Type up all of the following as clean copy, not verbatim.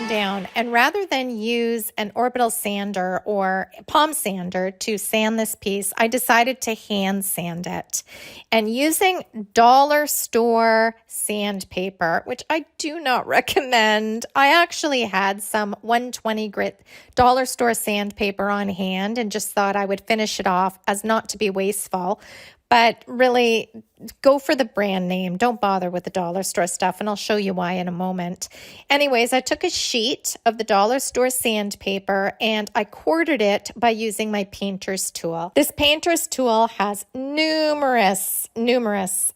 down, and rather than use an orbital sander or palm sander to sand this piece, I decided to hand sand it. And using dollar store sandpaper, which I do not recommend, I actually had some 120 grit dollar store sandpaper on hand and just thought I would finish it off as not to be wasteful. But really, go for the brand name. Don't bother with the dollar store stuff, and I'll show you why in a moment. Anyways, I took a sheet of the dollar store sandpaper and I quartered it by using my painter's tool. This painter's tool has numerous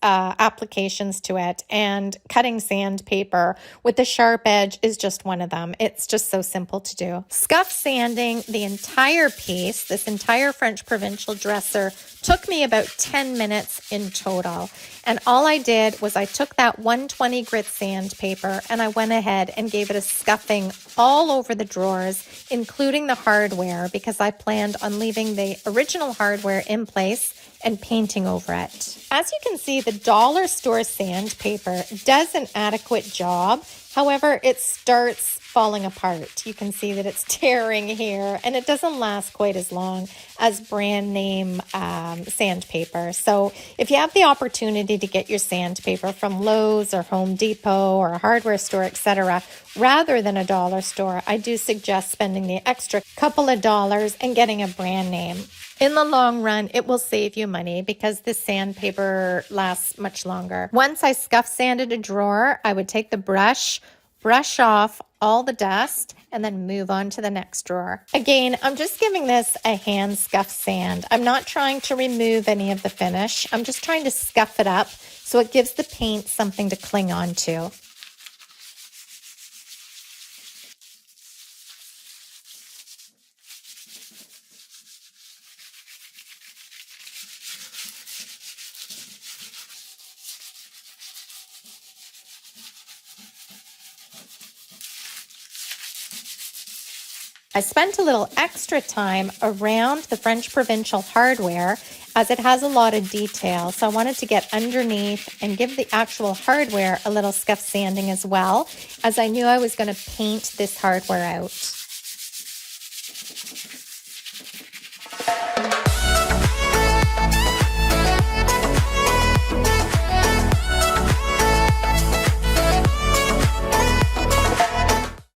applications to it, and cutting sandpaper with a sharp edge is just one of them. It's just so simple to do. Scuff sanding the entire piece, this entire French Provincial dresser, took me about 10 minutes in total. And all I did was I took that 120 grit sandpaper and I went ahead and gave it a scuffing all over the drawers, including the hardware, because I planned on leaving the original hardware in place and painting over it. As you can see, the dollar store sandpaper does an adequate job. However, it starts falling apart. You can see that it's tearing here, and it doesn't last quite as long as brand name sandpaper. So if you have the opportunity to get your sandpaper from Lowe's or Home Depot or a hardware store, etc., rather than a dollar store, I do suggest spending the extra couple of dollars and getting a brand name. In the long run, it will save you money because this sandpaper lasts much longer. Once I scuff sanded a drawer, I would take the brush off all the dust, and then move on to the next drawer. Again, I'm just giving this a hand scuff sand. I'm not trying to remove any of the finish. I'm just trying to scuff it up so it gives the paint something to cling on to. I spent a little extra time around the French Provincial hardware as it has a lot of detail. So I wanted to get underneath and give the actual hardware a little scuff sanding as well, as I knew I was going to paint this hardware out.